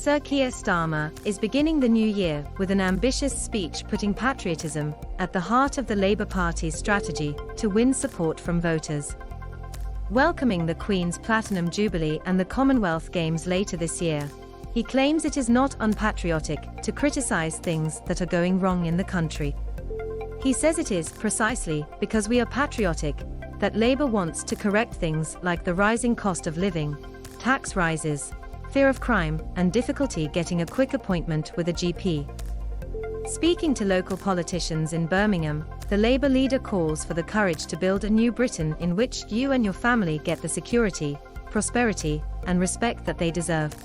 Sir Keir Starmer is beginning the new year with an ambitious speech putting patriotism at the heart of the Labour Party's strategy to win support from voters. Welcoming the Queen's Platinum Jubilee and the Commonwealth Games later this year, he claims it is not unpatriotic to criticise things that are going wrong in the country. He says it is precisely because we are patriotic that Labour wants to correct things like the rising cost of living, tax rises, fear of crime, and difficulty getting a quick appointment with a GP. Speaking to local politicians in Birmingham, the Labour leader calls for the courage to build a new Britain in which you and your family get the security, prosperity, and respect that they deserve.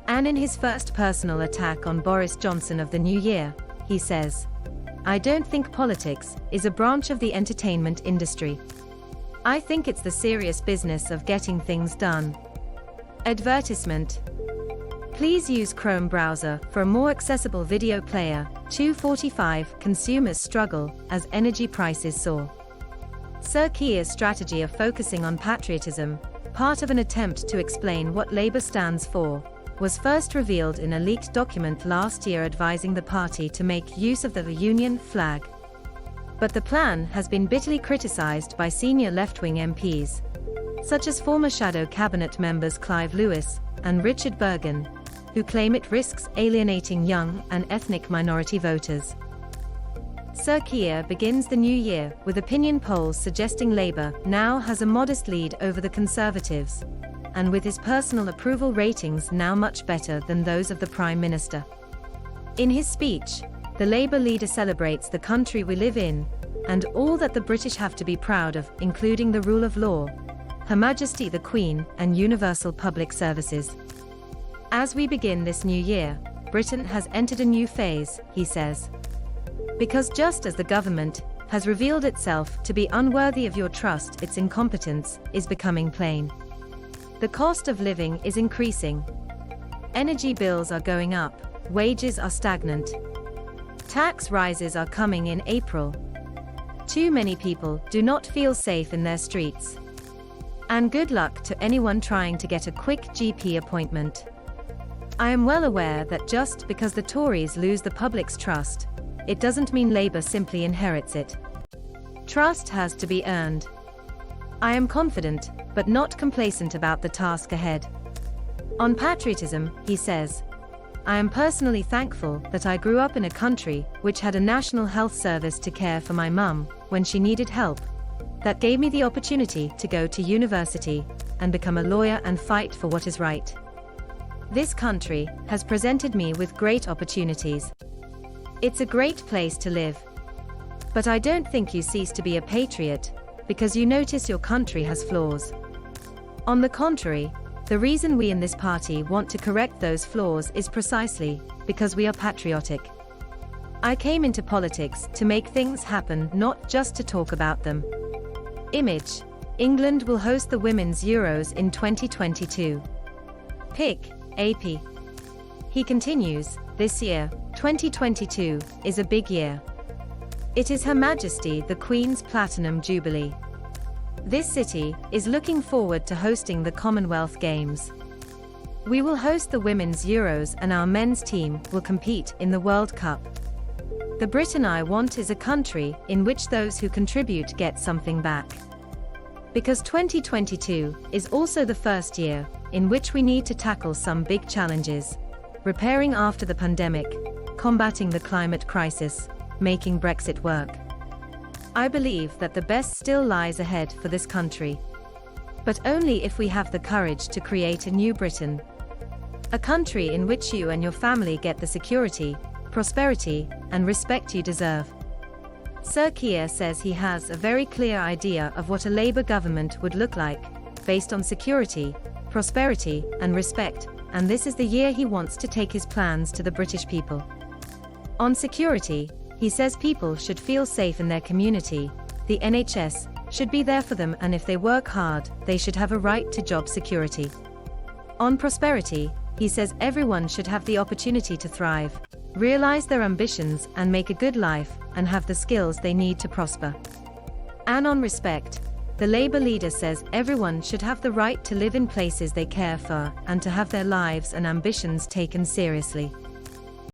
And in his first personal attack on Boris Johnson of the new year, he says, "I don't think politics is a branch of the entertainment industry. I think it's the serious business of getting things done." Advertisement. Please use Chrome browser for a more accessible video player. 245 Consumers struggle as energy prices soar. Sir Keir's strategy of focusing on patriotism, part of an attempt to explain what Labour stands for, was first revealed in a leaked document last year advising the party to make use of the Union flag. But the plan has been bitterly criticised by senior left-wing MPs, such as former shadow cabinet members Clive Lewis and Richard Burgon, who claim it risks alienating young and ethnic minority voters. Sir Keir begins the new year with opinion polls suggesting Labour now has a modest lead over the Conservatives, and with his personal approval ratings now much better than those of the Prime Minister. In his speech, the Labour leader celebrates the country we live in, and all that the British have to be proud of, including the rule of law, Her Majesty the Queen, and universal public services. As we begin this new year, Britain has entered a new phase, he says. Because just as the government has revealed itself to be unworthy of your trust, its incompetence is becoming plain. The cost of living is increasing. Energy bills are going up, wages are stagnant. Tax rises are coming in April. Too many people do not feel safe in their streets. And good luck to anyone trying to get a quick GP appointment. I am well aware that just because the Tories lose the public's trust, it doesn't mean Labour simply inherits it. Trust has to be earned. I am confident, but not complacent about the task ahead. On patriotism, he says, I am personally thankful that I grew up in a country which had a national health service to care for my mum when she needed help. That gave me the opportunity to go to university and become a lawyer and fight for what is right. This country has presented me with great opportunities. It's a great place to live. But I don't think you cease to be a patriot because you notice your country has flaws. On the contrary, the reason we in this party want to correct those flaws is precisely because we are patriotic. I came into politics to make things happen, not just to talk about them. Image: England will host the Women's Euros in 2022. Pic: AP. He continues, this year, 2022, is a big year. It is Her Majesty the Queen's Platinum Jubilee. This city is looking forward to hosting the Commonwealth Games. We will host the Women's Euros and our men's team will compete in the World Cup. The Britain I want is a country in which those who contribute get something back. Because 2022 is also the first year in which we need to tackle some big challenges: repairing after the pandemic, combating the climate crisis, making Brexit work. I believe that the best still lies ahead for this country. But only if we have the courage to create a new Britain. A country in which you and your family get the security, prosperity, and respect you deserve. Sir Keir says he has a very clear idea of what a Labour government would look like, based on security, prosperity, and respect, and this is the year he wants to take his plans to the British people. On security, he says people should feel safe in their community, the NHS should be there for them, and if they work hard, they should have a right to job security. On prosperity, he says everyone should have the opportunity to thrive, realize their ambitions and make a good life, and have the skills they need to prosper. And on respect, The Labour leader says everyone should have the right to live in places they care for and to have their lives and ambitions taken seriously.